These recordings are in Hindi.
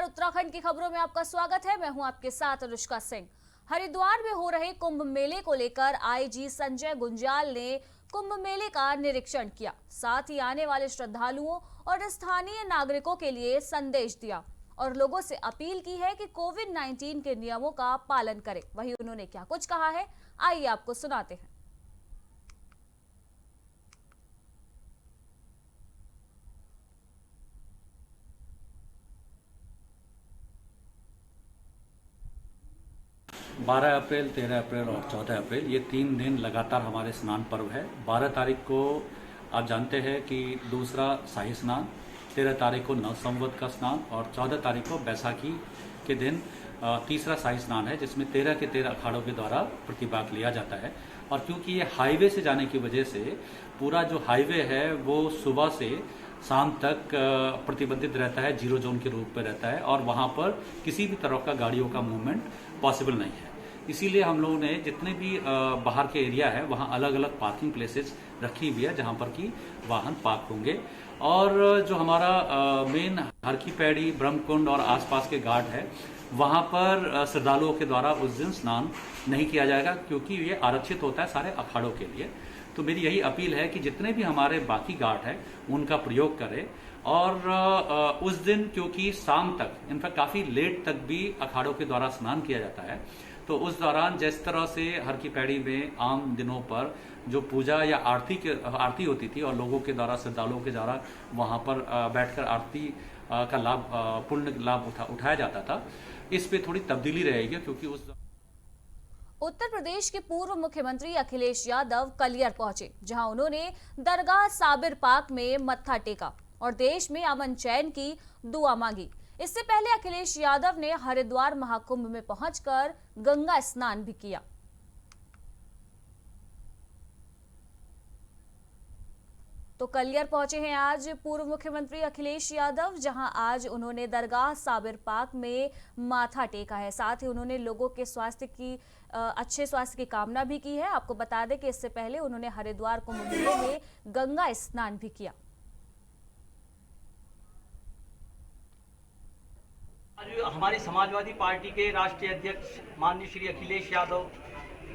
उत्तराखंड की खबरों में आपका स्वागत है। मैं हूं आपके साथ अनुष्का सिंह। हरिद्वार में हो रहे कुंभ मेले को लेकर आईजी संजय गुंज्याल ने कुंभ मेले का निरीक्षण किया, साथ ही आने वाले श्रद्धालुओं और स्थानीय नागरिकों के लिए संदेश दिया और लोगों से अपील की है कि कोविड-19 के नियमों का पालन करें। वहीं उन्होंने क्या कुछ कहा है, आइए आपको सुनाते हैं। बारह अप्रैल, 13 अप्रैल और 14 अप्रैल ये 3 दिन लगातार हमारे स्नान पर्व है। 12 तारीख को आप जानते हैं कि दूसरा शाही स्नान, 13 तारीख को नव संवत का स्नान और 14 तारीख को बैसाखी के दिन तीसरा शाही स्नान है, जिसमें 13 के 13 अखाड़ों के द्वारा प्रतिभाग लिया जाता है। और क्योंकि ये हाईवे से जाने की वजह से पूरा जो हाईवे है वो सुबह से शाम तक प्रतिबंधित रहता है, जीरो जोन के रूप में रहता है और वहाँ पर किसी भी तरह का गाड़ियों का मूवमेंट पॉसिबल नहीं है। इसीलिए हम लोगों ने जितने भी बाहर के एरिया है वहाँ अलग अलग पार्किंग प्लेसेस रखी हुई है जहाँ पर कि वाहन पार्क होंगे। और जो हमारा मेन हर की पैड़ी, ब्रह्मकुंड और आसपास के घाट है वहाँ पर श्रद्धालुओं के द्वारा उस दिन स्नान नहीं किया जाएगा, क्योंकि ये आरक्षित होता है सारे अखाड़ों के लिए। तो मेरी यही अपील है कि जितने भी हमारे बाकी घाट है उनका प्रयोग करें। और उस दिन क्योंकि शाम तक, इनफैक्ट काफ़ी लेट तक भी अखाड़ों के द्वारा स्नान किया जाता है, तो उस दौरान जिस तरह से हर की पैड़ी में आम दिनों पर जो पूजा या आरती होती थी और लोगों के द्वारा, श्रद्धालुओं के द्वारा वहाँ पर बैठकर आरती का लाभ, पूर्ण लाभ उठाया जाता था, इस पे थोड़ी तब्दीली रहेगी। क्योंकि उस उत्तर प्रदेश के पूर्व मुख्यमंत्री अखिलेश यादव कलियर पहुंचे, जहां उन्होंने दरगाह साबिर पाक में मत्था टेका और देश में अमन चैन की दुआ मांगी। इससे पहले अखिलेश यादव ने हरिद्वार महाकुंभ में पहुंचकर गंगा स्नान भी किया। तो कलियर पहुंचे हैं आज पूर्व मुख्यमंत्री अखिलेश यादव, जहां आज उन्होंने दरगाह साबिर पाक में माथा टेका है। साथ ही उन्होंने लोगों के अच्छे स्वास्थ्य की कामना भी की है। आपको बता दें कि इससे पहले उन्होंने हरिद्वार कुंभ मेले में गंगा स्नान भी किया। आज हमारी समाजवादी पार्टी के राष्ट्रीय अध्यक्ष माननीय श्री अखिलेश यादव,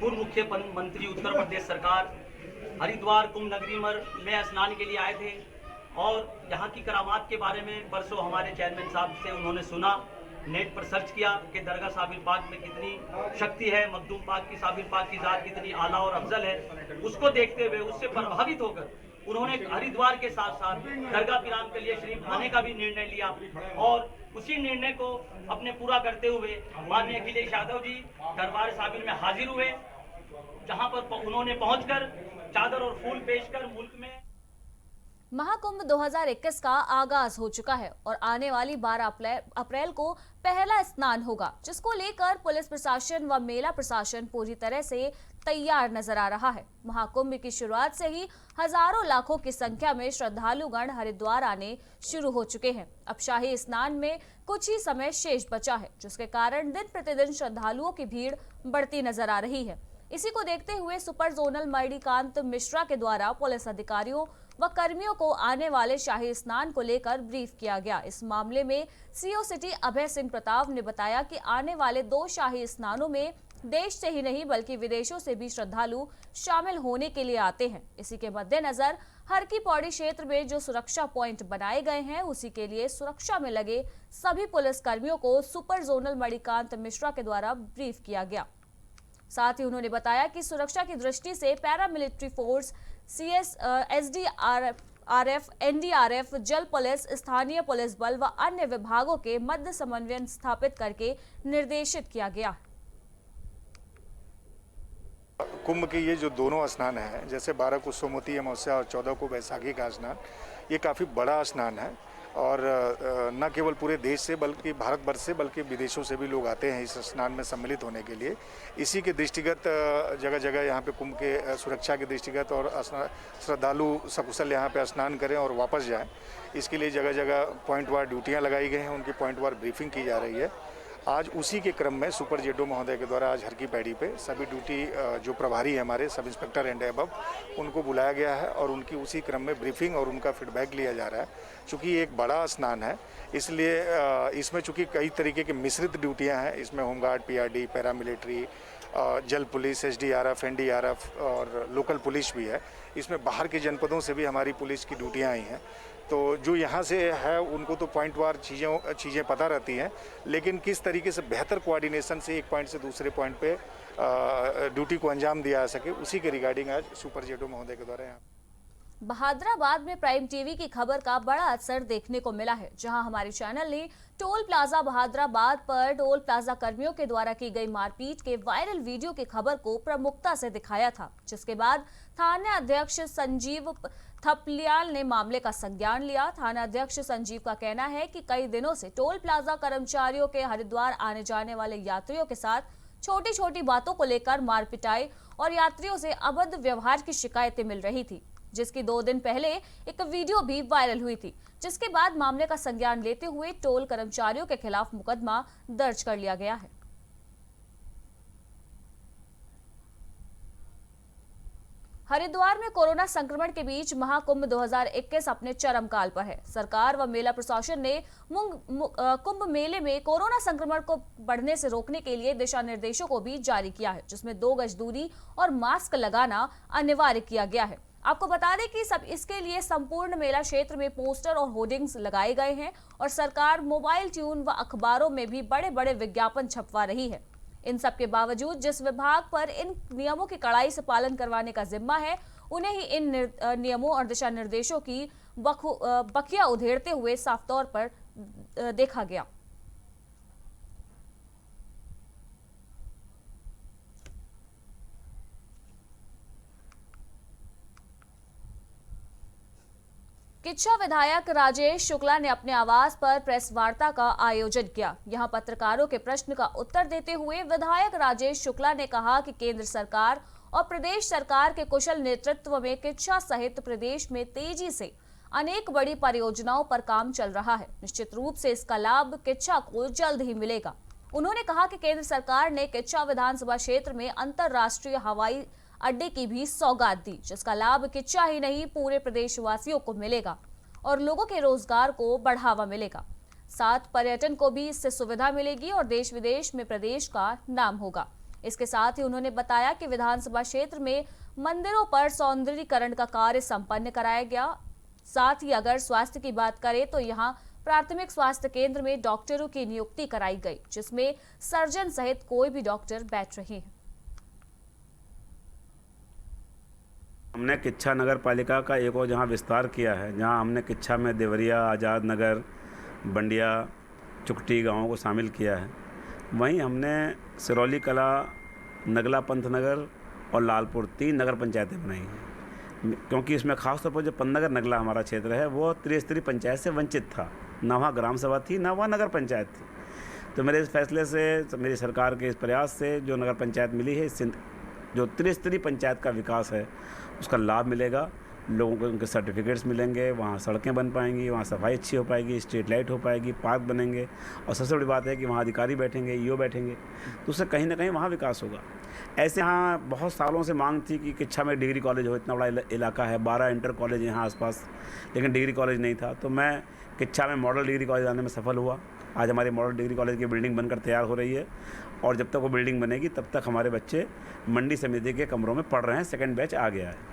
पूर्व मुख्यमंत्री उत्तर प्रदेश सरकार, हरिद्वार कुंभ नगरी में स्नान के लिए आए थे और यहाँ की करामात के बारे में बरसों हमारे चेयरमैन साहब से उन्होंने सुना, नेट पर सर्च किया कि दरगाह साबिर पाक में कितनी शक्ति है, मखदूम पाक की, साबिर पाक की ज़ात कितनी आला और अफजल है। उसको देखते हुए, उससे प्रभावित होकर उन्होंने हरिद्वार के साथ साथ दरगाह पिराम के लिए शरीफ आने का भी निर्णय लिया और उसी निर्णय को अपने पूरा करते हुए माननीय अखिलेश यादव जी दरबार साबिर में हाजिर हुए, जहां पर उन्होंने पहुंचकर चादर और फूल पेश कर मुल्क में महाकुंभ 2021 का आगाज हो चुका है और आने वाली 12 अप्रैल को पहला स्नान होगा, जिसको लेकर पुलिस प्रशासन व मेला प्रशासन पूरी तरह से तैयार नजर आ रहा है। महाकुंभ की शुरुआत से ही हजारों लाखों की संख्या में श्रद्धालुगण हरिद्वार आने शुरू हो चुके हैं। अब शाही स्नान में कुछ ही समय शेष बचा है, जिसके कारण दिन प्रतिदिन श्रद्धालुओं की भीड़ बढ़ती नजर आ रही है। इसी को देखते हुए सुपर जोनल मणिकांत मिश्रा के द्वारा पुलिस अधिकारियों व कर्मियों को आने वाले शाही स्नान को लेकर ब्रीफ किया गया। इस मामले में सीओ सिटी अभय सिंह प्रताप ने बताया कि आने वाले 2 शाही स्नानों में देश से ही नहीं बल्कि विदेशों से भी श्रद्धालु शामिल होने के लिए आते हैं। इसी के मद्देनजर हर की पौड़ी क्षेत्र में जो सुरक्षा पॉइंट बनाए गए हैं, उसी के लिए सुरक्षा में लगे सभी पुलिस कर्मियों को सुपर जोनल मणिकांत मिश्रा के द्वारा ब्रीफ किया गया। साथ ही उन्होंने बताया कि सुरक्षा की दृष्टि से पैरामिलिट्री फोर्स, एसडीआरएफ, एनडीआरएफ, जल पुलिस, स्थानीय पुलिस बल व अन्य विभागों के मध्य समन्वय स्थापित करके निर्देशित किया गया। कुंभ के ये जो दोनों स्नान हैं, जैसे 12 को सोमवती अमावस्या और 14 को बैसाखी का स्नान, ये काफ़ी बड़ा स्नान है और न केवल पूरे देश से बल्कि भारतवर्ष से बल्कि विदेशों से भी लोग आते हैं इस स्नान में सम्मिलित होने के लिए। इसी के दृष्टिगत जगह जगह यहाँ पे कुंभ के सुरक्षा के दृष्टिगत और श्रद्धालु सकुशल यहाँ पे स्नान करें और वापस जाएं, इसके लिए जगह जगह पॉइंट वार ड्यूटियाँ लगाई गई हैं, उनकी पॉइंट वार ब्रीफिंग की जा रही है। आज उसी के क्रम में सुपर जेडो महोदय के द्वारा आज हर की पैड़ी पे सभी ड्यूटी जो प्रभारी है हमारे सब इंस्पेक्टर एंड अबव उनको बुलाया गया है और उनकी उसी क्रम में ब्रीफिंग और उनका फीडबैक लिया जा रहा है। चूँकि ये एक बड़ा स्नान है इसलिए इसमें चूँकि कई तरीके की मिश्रित ड्यूटियाँ हैं, इसमें होमगार्ड, पीआरडी, पैरामिलिट्री, जल पुलिस, एसडीआरएफ, एनडीआरएफ और लोकल पुलिस भी है। इसमें बाहर के जनपदों से भी हमारी पुलिस की ड्यूटियाँ आई हैं। तो जो यहाँ से है उनको तो पॉइंट वार चीज़ें पता रहती हैं, लेकिन किस तरीके से बेहतर कोऑर्डिनेशन से एक पॉइंट से दूसरे पॉइंट पे ड्यूटी को अंजाम दिया जा सके, उसी के रिगार्डिंग आज सुपर जेडो महोदय के द्वारा यहाँ बहादुराबाद में प्राइम टीवी की खबर का बड़ा असर देखने को मिला है, जहां हमारे चैनल ने टोल प्लाजा बहादुराबाद पर टोल प्लाजा कर्मियों के द्वारा की गई मारपीट के वायरल वीडियो की खबर को प्रमुखता से दिखाया था, जिसके बाद थाना अध्यक्ष संजीव थपलियाल ने मामले का संज्ञान लिया। थाना अध्यक्ष संजीव का कहना है कि कई दिनों से टोल प्लाजा कर्मचारियों के हरिद्वार आने जाने वाले यात्रियों के साथ छोटी छोटी बातों को लेकर मारपिटाई और यात्रियों से अभद्र व्यवहार की शिकायतें मिल रही थी, जिसकी 2 दिन पहले एक वीडियो भी वायरल हुई थी, जिसके बाद मामले का संज्ञान लेते हुए टोल कर्मचारियों के खिलाफ मुकदमा दर्ज कर लिया गया है। हरिद्वार में कोरोना संक्रमण के बीच महाकुंभ 2021 अपने चरम काल पर है। सरकार व मेला प्रशासन ने कुंभ मेले में कोरोना संक्रमण को बढ़ने से रोकने के लिए दिशा निर्देशों को भी जारी किया है, जिसमें 2 गज दूरी और मास्क लगाना अनिवार्य किया गया है। आपको बता दें कि सब इसके लिए संपूर्ण मेला क्षेत्र में पोस्टर और होर्डिंग्स लगाए गए हैं और सरकार मोबाइल ट्यून व अखबारों में भी बड़े बड़े विज्ञापन छपवा रही है। इन सब के बावजूद जिस विभाग पर इन नियमों की कड़ाई से पालन करवाने का जिम्मा है, उन्हें ही इन नियमों और दिशा निर्देशों की बखिया उधेड़ते हुए साफ तौर पर देखा गया। किच्छा विधायक राजेश शुक्ला ने अपने आवास पर प्रेस वार्ता का आयोजन किया। यहां पत्रकारों के प्रश्न का उत्तर देते हुए विधायक राजेश शुक्ला ने कहा कि केंद्र सरकार और प्रदेश सरकार के कुशल नेतृत्व में किच्छा सहित प्रदेश में तेजी से अनेक बड़ी परियोजनाओं पर काम चल रहा है। निश्चित रूप से इसका लाभ किच्छा को जल्द ही मिलेगा। उन्होंने कहा कि केंद्र सरकार ने किच्छा विधानसभा क्षेत्र में अंतर्राष्ट्रीय हवाई अड्डे की भी सौगात दी, जिसका लाभ किच्छा ही नहीं पूरे प्रदेशवासियों को मिलेगा और लोगों के रोजगार को बढ़ावा मिलेगा। साथ पर्यटन को भी इससे सुविधा मिलेगी और देश विदेश में प्रदेश का नाम होगा। इसके साथ ही उन्होंने बताया कि विधानसभा क्षेत्र में मंदिरों पर सौंदर्यीकरण का कार्य संपन्न कराया गया। साथ ही अगर स्वास्थ्य की बात करें तो यहाँ प्राथमिक स्वास्थ्य केंद्र में डॉक्टरों की नियुक्ति कराई गई, जिसमें सर्जन सहित कोई भी डॉक्टर बैठ रहे हैं। हमने किच्छा नगर पालिका का एक और जहाँ विस्तार किया है, जहाँ हमने किच्छा में देवरिया, आज़ाद नगर, बंडिया, चुकटी गाँवों को शामिल किया है। वहीं हमने सिरौली कला, नगला पंथ नगर और लालपुर 3 नगर पंचायतें बनाई हैं, क्योंकि इसमें खासतौर पर जो पन्नगर नगला हमारा क्षेत्र है वो त्रिस्तरीय पंचायत से वंचित था। ना वहाँ ग्राम सभा थी, ना वहाँ नगर पंचायत थी। तो मेरे इस फैसले से, मेरी सरकार के इस प्रयास से जो नगर पंचायत मिली है, इससे जो त्रिस्तरीय पंचायत का विकास है उसका लाभ मिलेगा। लोगों को उनके सर्टिफिकेट्स मिलेंगे, वहाँ सड़कें बन पाएंगी, वहाँ सफाई अच्छी हो पाएगी, स्ट्रीट लाइट हो पाएगी, पार्क बनेंगे और सबसे बड़ी बात है कि वहाँ अधिकारी बैठेंगे, ईओ बैठेंगे, तो उससे कहीं ना कहीं वहाँ विकास होगा। ऐसे यहाँ बहुत सालों से मांग थी कि किच्छा में डिग्री कॉलेज हो, इतना बड़ा इलाका है, 12 इंटर कॉलेज यहाँ आसपास, लेकिन डिग्री कॉलेज नहीं था। तो मैं किच्छा में मॉडल डिग्री कॉलेज आने में सफल हुआ। आज हमारी मॉडल डिग्री कॉलेज की बिल्डिंग बनकर तैयार हो रही है और जब तक वो बिल्डिंग बनेगी तब तक हमारे बच्चे मंडी समिति के कमरों में पढ़ रहे हैं। 2nd बैच आ गया है।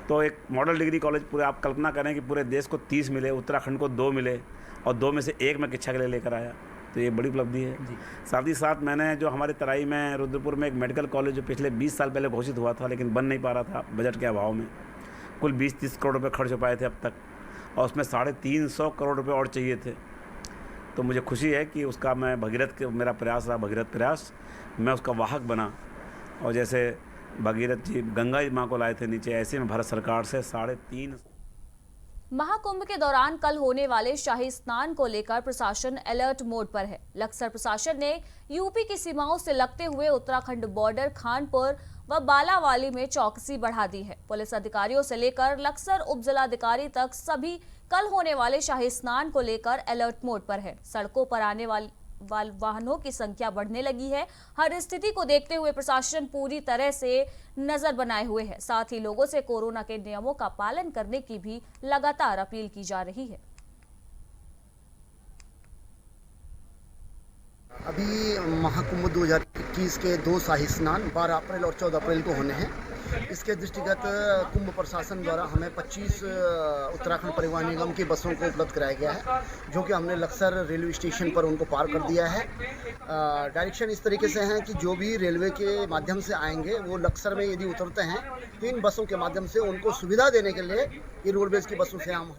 तो एक मॉडल डिग्री कॉलेज पूरे, आप कल्पना करें कि पूरे देश को 30 मिले, उत्तराखंड को 2 मिले और 2 में से 1 मैं किच्छा के लिए लेकर आया, तो ये बड़ी उपलब्धि है। साथ ही साथ मैंने जो हमारी तराई में रुद्रपुर में एक मेडिकल कॉलेज जो पिछले 20 साल पहले घोषित हुआ था लेकिन बन नहीं पा रहा था बजट के अभाव में, कुल 20-30 करोड़ रुपये खर्च हो पाए थे अब तक और उसमें 350 करोड़ रुपये और चाहिए थे। तो मुझे खुशी है कि उसका मैं मेरा प्रयास रहा, भगीरथ प्रयास, मैं उसका वाहक बना। और जैसे भगीरथ जी गंगा जी माँ को लाए थे नीचे, ऐसे में भारत सरकार से 3.5 महाकुंभ के दौरान कल होने वाले शाही स्नान को लेकर प्रशासन अलर्ट मोड पर है। लक्सर प्रशासन ने यूपी की सीमाओं से लगते हुए उत्तराखंड बॉर्डर खानपुर व बालावाली में चौकसी बढ़ा दी है। पुलिस अधिकारियों से लेकर लक्सर उपजिलाधिकारी तक सभी कल होने वाले शाही स्नान को लेकर अलर्ट मोड पर है। सड़कों पर आने वाहनों की संख्या बढ़ने लगी है। हर स्थिति को देखते हुए प्रशासन पूरी तरह से नजर बनाए हुए है। साथ ही लोगों से कोरोना के नियमों का पालन करने की भी लगातार अपील की जा रही है। अभी महाकुंभ 2021 के 2 शाही स्नान 12 अप्रैल और 14 अप्रैल को होने हैं। इसके दृष्टिगत कुंभ प्रशासन द्वारा हमें 25 उत्तराखंड परिवहन निगम की बसों को उपलब्ध कराया गया है, जो कि हमने लक्सर रेलवे स्टेशन पर उनको पार कर दिया है। डायरेक्शन इस तरीके से हैं कि जो भी रेलवे के माध्यम से आएंगे वो लक्सर में यदि उतरते हैं तो इन बसों के माध्यम से उनको सुविधा देने के लिए ये रोडवेज की बसों से हम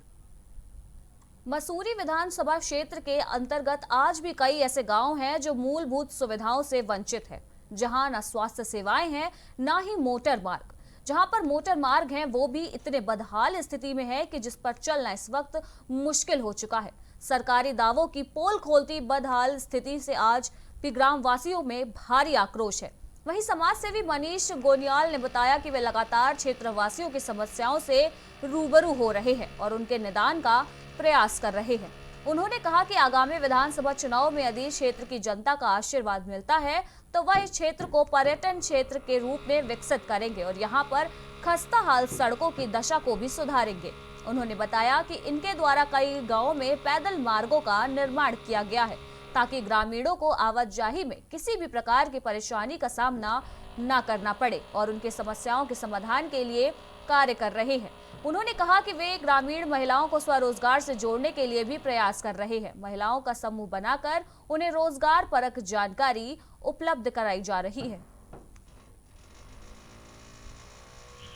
मसूरी विधानसभा क्षेत्र के अंतर्गत आज भी कई ऐसे गांव हैं जो मूलभूत सुविधाओं से वंचित है, जहां न स्वास्थ्य सेवाएं हैं न ही मोटर मार्ग। जहां पर मोटर मार्ग हैं वो भी इतने बदहाल स्थिति में है कि जिस पर चलना इस वक्त मुश्किल हो चुका है। सरकारी दावों की पोल खोलती बदहाल स्थिति से आज भी ग्राम वासियों में भारी आक्रोश है। वहीं समाज सेवी मनीष गोनियाल ने बताया कि वे लगातार क्षेत्रवासियों की समस्याओं से रूबरू हो रहे हैं और उनके निदान का प्रयास कर रहे हैं। उन्होंने कहा कि आगामी विधानसभा चुनाव में यदि क्षेत्र की जनता का आशीर्वाद मिलता है तो वह इस क्षेत्र को पर्यटन क्षेत्र के रूप में विकसित करेंगे और यहाँ पर खस्ता हाल सड़कों की दशा को भी सुधारेंगे। उन्होंने बताया कि इनके द्वारा कई गांवों में पैदल मार्गों का निर्माण किया गया है ताकि ग्रामीणों को आवाजाही में किसी भी प्रकार की परेशानी का सामना न करना पड़े और उनकी समस्याओं के समाधान के लिए कार्य कर रहे हैं। उन्होंने कहा कि वे ग्रामीण महिलाओं को स्वरोजगार से जोड़ने के लिए भी प्रयास कर रहे हैं। महिलाओं का समूह बनाकर उन्हें रोजगार परक जानकारी उपलब्ध कराई जा रही है।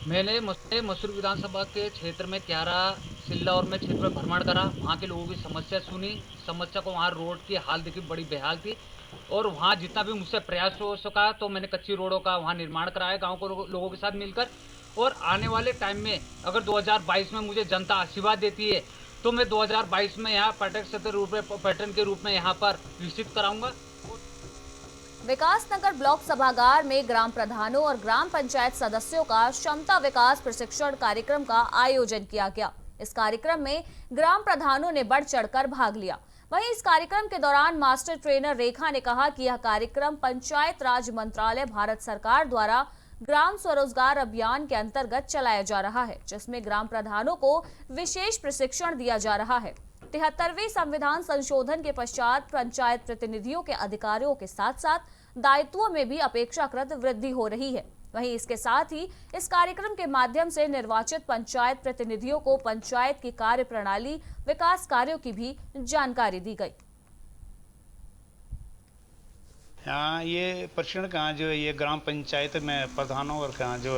मैंने मसूरी विधानसभा के क्षेत्र में त्यारा, सिल्लौर में क्षेत्र में भ्रमण करा, वहाँ के लोगों की समस्या सुनी। समस्या को वहाँ रोड की हाल देखी, बड़ी बेहाल थी और वहाँ जितना भी मुझसे प्रयास हो सका तो मैंने कच्ची रोडों का वहाँ निर्माण कराया गांव को लोगों के साथ मिलकर। और आने वाले टाइम में अगर 2022 में मुझे जनता आशीर्वाद देती है तो मैं 2022 में यहाँ पर्यटन के रूप में यहाँ पर विकसित कराऊंगा। विकासनगर ब्लॉक सभागार में ग्राम प्रधानों और ग्राम पंचायत सदस्यों का क्षमता विकास प्रशिक्षण कार्यक्रम का आयोजन किया गया। इस कार्यक्रम में ग्राम प्रधानों ने बढ़ चढ़कर भाग लिया। वहीं इस कार्यक्रम के दौरान मास्टर ट्रेनर रेखा ने कहा कि यह कार्यक्रम पंचायत राज मंत्रालय भारत सरकार द्वारा ग्राम स्वरोजगार अभियान के अंतर्गत चलाया जा रहा है, जिसमें ग्राम प्रधानों को विशेष प्रशिक्षण दिया जा रहा है। 73वें संविधान संशोधन के पश्चात पंचायत प्रतिनिधियों के अधिकारियों के साथ साथ दायित्वों में भी अपेक्षाकृत वृद्धि हो रही है। वहीं इसके साथ ही इस कार्यक्रम के माध्यम से निर्वाचित पंचायत प्रतिनिधियों को पंचायत की कार्य प्रणाली, विकास कार्यों की भी जानकारी दी गई। यहाँ ये प्रशिक्षण कहाँ जो ये ग्राम पंचायत में प्रधानों और कहाँ जो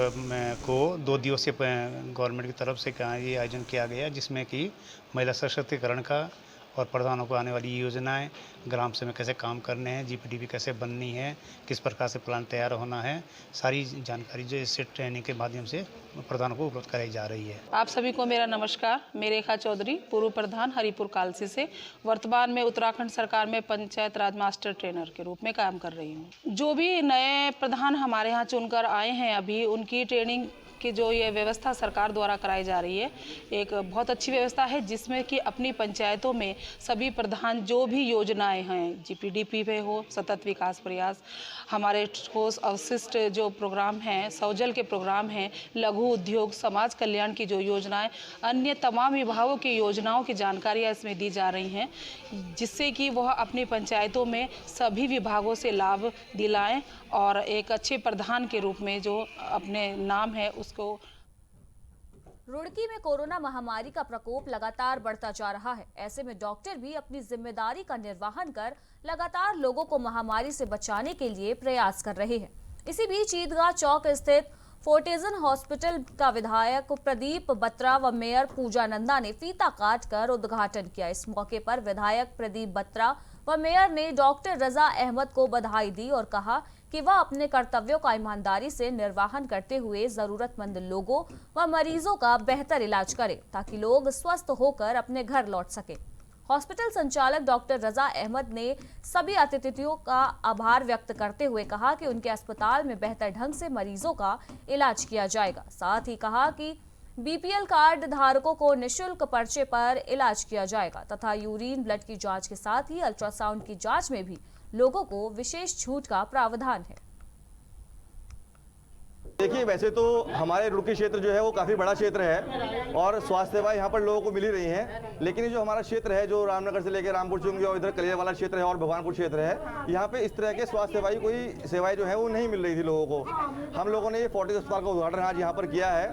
को 2 दिवसीय गवर्नमेंट की तरफ से कहाँ ये आयोजन किया गया, जिसमें कि महिला सशक्तिकरण का और प्रधानों को आने वाली योजनाएं, ग्राम से में कैसे काम करने हैं, जीपीडीपी कैसे बननी है, किस प्रकार से प्लान तैयार होना है, सारी जानकारी जो इससे ट्रेनिंग के माध्यम से प्रधानों को उपलब्ध कराई जा रही है। आप सभी को मेरा नमस्कार। मैं रेखा चौधरी, पूर्व प्रधान हरिपुर कालसी से वर्तमान में उत्तराखंड सरकार में पंचायत राज मास्टर ट्रेनर के रूप में काम कर रही हूँ। जो भी नए प्रधान हमारे यहाँ चुनकर आए हैं, अभी उनकी ट्रेनिंग कि जो ये व्यवस्था सरकार द्वारा कराई जा रही है, एक बहुत अच्छी व्यवस्था है, जिसमें कि अपनी पंचायतों में सभी प्रधान जो भी योजनाएं हैं, जीपीडीपी पे हो, सतत विकास प्रयास, हमारे ठोस अवशिष्ट जो प्रोग्राम हैं, सौजल के प्रोग्राम हैं, लघु उद्योग, समाज कल्याण की जो योजनाएं, अन्य तमाम विभागों की योजनाओं की जानकारियाँ इसमें दी जा रही हैं, जिससे कि वह अपनी पंचायतों में सभी विभागों से लाभ दिलाएं और एक अच्छे प्रधान के रूप में जो अपने नाम है उसको। रुड़की में कोरोना महामारी का प्रकोप लगातार बढ़ता जा रहा है। ऐसे में डॉक्टर भी अपनी जिम्मेदारी का निर्वहन कर लगातार लोगों को महामारी से बचाने के लिए प्रयास कर रहे हैं। इसी बीच ईदगाह चौक स्थित फोर्टिजन हॉस्पिटल का विधायक प्रदीप बत्रा व मेयर पूजा नंदा ने फीता काटकर उद्घाटन किया। इस मौके पर विधायक प्रदीप बत्रा व मेयर ने डॉक्टर रजा अहमद को बधाई दी और कहा कि वह अपने कर्तव्यों का ईमानदारी से निर्वहन करते हुए जरूरतमंद लोगों व मरीजों का बेहतर इलाज करें ताकि लोग स्वस्थ होकर अपने घर लौट सके। हॉस्पिटल संचालक डॉक्टर रजा अहमद ने सभी अतिथियों का आभार व्यक्त करते हुए कहा कि उनके अस्पताल में बेहतर ढंग से मरीजों का इलाज किया जाएगा। साथ ही कहा कि बीपीएल कार्ड धारकों को निःशुल्क पर्चे पर इलाज किया जाएगा तथा यूरिन ब्लड की जांच के साथ ही अल्ट्रासाउंड की जांच में भी लोगों को विशेष छूट का प्रावधान है। देखिए, वैसे तो हमारे रुड़की क्षेत्र जो है वो काफ़ी बड़ा क्षेत्र है और स्वास्थ्य सेवाएं यहाँ पर लोगों को मिल ही रही हैं, लेकिन ये जो हमारा क्षेत्र है जो रामनगर से लेकर रामपुर चुंगी और इधर कलिया वाला क्षेत्र है और भगवानपुर क्षेत्र है, यहाँ पे इस तरह के स्वास्थ्य सेवाएं जो है वो नहीं मिल रही थी लोगों को। हम लोगों ने ये फोर्टिस अस्पताल का उद्घाटन आज यहाँ पर किया है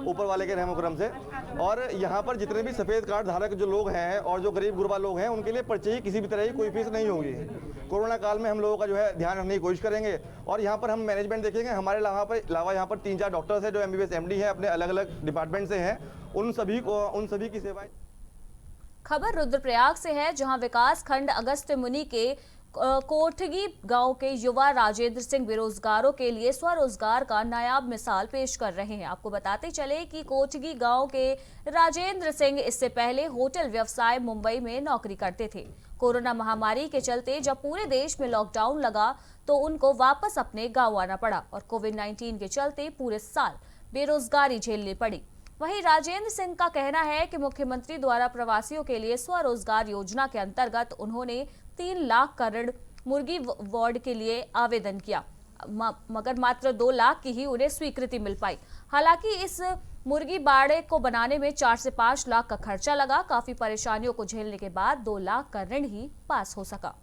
ऊपर वाले के रहम करम से, और यहाँ पर जितने भी सफ़ेद कार्ड धारक जो लोग हैं और जो गरीब गुरबा लोग हैं उनके लिए पर्चे ही किसी भी तरह की कोई फीस नहीं होगी। कोरोना काल में हम लोगों का जो है ध्यान रखने की कोशिश करेंगे और यहाँ पर हम मैनेजमेंट देखेंगे। हमारे अलावा यहाँ पर 3-4 डॉक्टर्स हैं जो MBBS MD हैं, अपने अलग अलग डिपार्टमेंट से हैं, उन सभी की सेवाएं। खबर रुद्रप्रयाग से है, जहां विकास खंड अगस्त्य मुनि के कोठगी गांव के युवा राजेंद्र सिंह बेरोजगारों के लिए स्वरोजगार का नायाब मिसाल पेश कर रहे हैं। आपको बताते चले कि कोठगी गांव के राजेंद्र सिंह इससे पहले होटल व्यवसाय मुंबई में नौकरी करते थे। कोरोना महामारी के चलते जब पूरे देश में लॉकडाउन लगा तो उनको वापस अपने गांव आना पड़ा और कोविड-19 के चलते पूरे साल बेरोजगारी झेलनी पड़ी। वहीं राजेंद्र सिंह का कहना है कि मुख्यमंत्री द्वारा प्रवासियों के लिए स्वरोजगार योजना के अंतर्गत उन्होंने 3 लाख का ऋण मुर्गी वार्ड के लिए आवेदन किया, मगर मात्र 2 लाख की ही उन्हें स्वीकृति मिल पाई। हालांकि इस मुर्गी बाड़े को बनाने में 4 से 5 लाख का खर्चा लगा। काफी परेशानियों को झेलने के बाद 2 लाख का ऋण ही पास हो सका।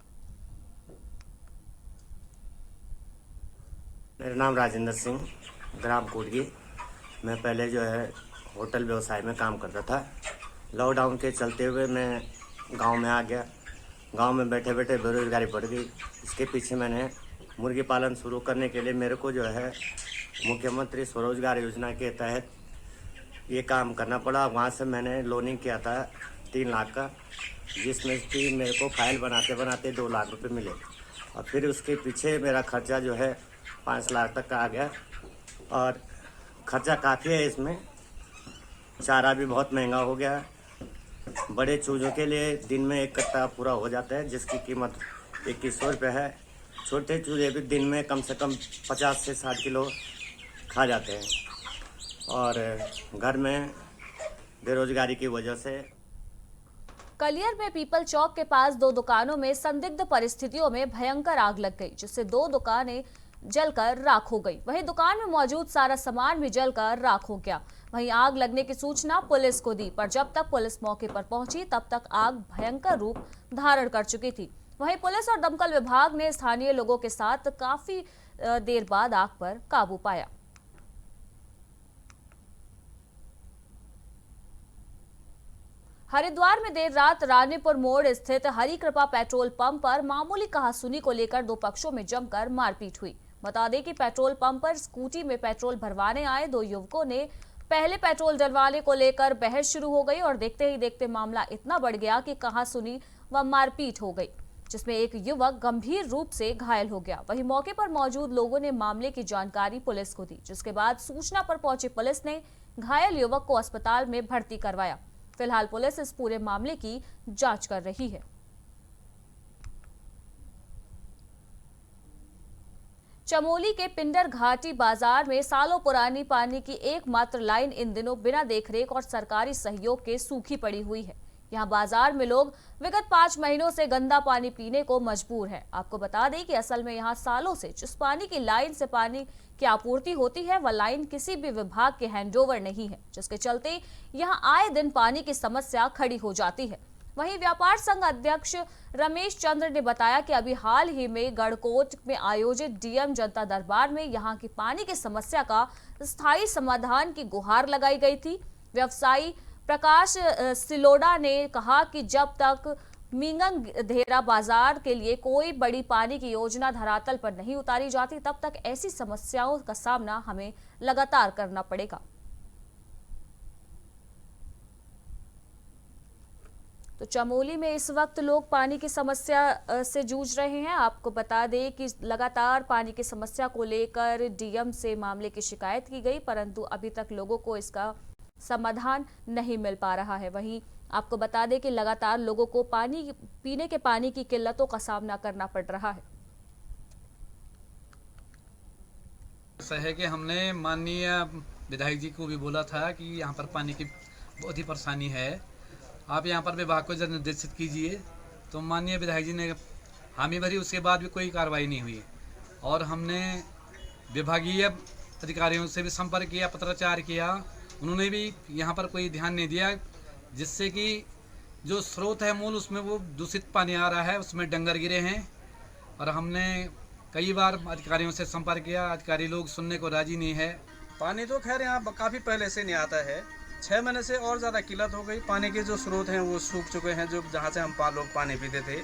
मेरा नाम राजेंद्र सिंह, ग्राम कोटगी। मैं पहले जो है होटल व्यवसाय में काम करता था। लॉकडाउन के चलते हुए मैं गांव में आ गया। गांव में बैठे बैठे बेरोजगारी बढ़ गई। इसके पीछे मैंने मुर्गी पालन शुरू करने के लिए मेरे को जो है मुख्यमंत्री स्वरोजगार योजना के तहत ये काम करना पड़ा। वहाँ से मैंने लोनिंग किया था 3 लाख का, जिसमें कि मेरे को फाइल बनाते बनाते 2 लाख रुपए मिले और फिर उसके पीछे मेरा खर्चा जो है 5 लाख तक का आ गया और खर्चा काफ़ी है। इसमें चारा भी बहुत महंगा हो गया। बड़े चूजों के लिए दिन में 1 कट्टा पूरा हो जाता है, जिसकी कीमत 2100 रुपये है। छोटे चूजे भी दिन में कम से कम 50 से 60 किलो खा जाते हैं और घर में बेरोजगारी की वजह से। कलियर में पीपल चौक के पास 2 दुकानों में संदिग्ध परिस्थितियों में भयंकर आग लग गई, जिससे 2 दुकानें जलकर राख हो गई। वहीं दुकान में मौजूद सारा सामान भी जलकर राख हो गया। वहीं आग लगने की सूचना पुलिस को दी, पर जब तक पुलिस मौके पर पहुंची तब तक आग भयंकर रूप धारण कर चुकी थी। वहीं पुलिस और दमकल विभाग ने स्थानीय लोगों के साथ काफी देर बाद आग पर काबू पाया। हरिद्वार में देर रात रानीपुर मोड़ स्थित हरि कृपा पेट्रोल पंप पर मामूली कहासुनी को लेकर 2 पक्षों में जमकर मारपीट हुई। बता दें कि पेट्रोल पंप पर स्कूटी में पेट्रोल भरवाने आए 2 युवकों ने पहले पेट्रोल डलवाने को लेकर बहस शुरू हो गई और देखते ही देखते मामला इतना बढ़ गया कि कहासुनी व मारपीट हो गई, जिसमें एक युवक गंभीर रूप से घायल हो गया। वहीं मौके पर मौजूद लोगों ने मामले की जानकारी पुलिस को दी, जिसके बाद सूचना पर पहुंची पुलिस ने घायल युवक को अस्पताल में भर्ती करवाया। फिलहाल पुलिस इस पूरे मामले की जांच कर रही है। चमोली के पिंडर घाटी बाजार में सालों पुरानी पानी की एकमात्र लाइन इन दिनों बिना देखरेख और सरकारी सहयोग के सूखी पड़ी हुई है। यहां बाजार में लोग विगत 5 महीनों से गंदा पानी पीने को मजबूर हैं। आपको बता दें कि असल में यहां सालों से जिस पानी की लाइन से पानी की आपूर्ति होती है वह लाइन किसी भी विभाग के हैंडओवर नहीं है, जिसके चलते यहां आए दिन पानी की समस्या खड़ी हो जाती है। वहीं व्यापार संघ अध्यक्ष रमेश चंद्र ने बताया कि अभी हाल ही में गढ़कोट में आयोजित डीएम जनता दरबार में यहां की पानी की समस्या का स्थायी समाधान की गुहार लगाई गई थी। व्यवसायी प्रकाश सिलोडा ने कहा कि जब तक मिंगंग धेरा बाजार के लिए कोई बड़ी पानी की योजना धरातल पर नहीं उतारी जाती तब तक ऐसी समस्याओं का सामना हमें लगातार करना पड़ेगा। तो चमोली में इस वक्त लोग पानी की समस्या से जूझ रहे हैं। आपको बता दें कि लगातार पानी की समस्या को लेकर डीएम से मामले की शिकायत की गई, परंतु अभी तक लोगों को इसका समाधान नहीं मिल पा रहा है। वहीं आपको बता दें कि लगातार लोगों को पीने के पानी की किल्लतों का सामना करना पड़ रहा है। ऐसा है कि हमने माननीय विधायक जी को भी बोला था कि यहाँ पर पानी की बहुत ही परेशानी है, आप यहाँ पर विभाग को जरा निर्देशित कीजिए। तो माननीय विधायक जी ने हामी भरी, उसके बाद भी कोई कार्रवाई नहीं हुई। और हमने विभागीय अधिकारियों से भी संपर्क किया, पत्राचार किया, उन्होंने भी यहाँ पर कोई ध्यान नहीं दिया, जिससे कि जो स्रोत है मूल उसमें वो दूषित पानी आ रहा है, उसमें डंगर गिरे हैं। और हमने कई बार अधिकारियों से संपर्क किया, अधिकारी लोग सुनने को राजी नहीं है। पानी तो खैर यहाँ काफ़ी पहले से नहीं आता है, 6 महीने से और ज़्यादा किल्लत हो गई। पानी के जो स्रोत हैं वो सूख चुके हैं, जो जहाँ से हम लोग पानी पीते थे।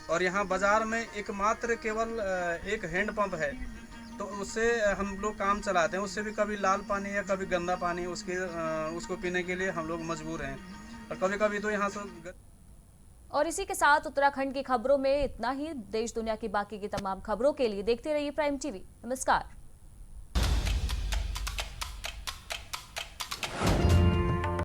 और यहाँ बाज़ार में एकमात्र केवल एक हैंड पंप है, तो उससे हम लोग काम चलाते हैं। उससे भी कभी लाल पानी या कभी गंदा पानी उसको पीने के लिए हम लोग मजबूर हैं। और कभी कभी तो यहाँ से। और इसी के साथ उत्तराखंड की खबरों में इतना ही। देश दुनिया की बाकी की तमाम खबरों के लिए देखते रहिए प्राइम टीवी। नमस्कार।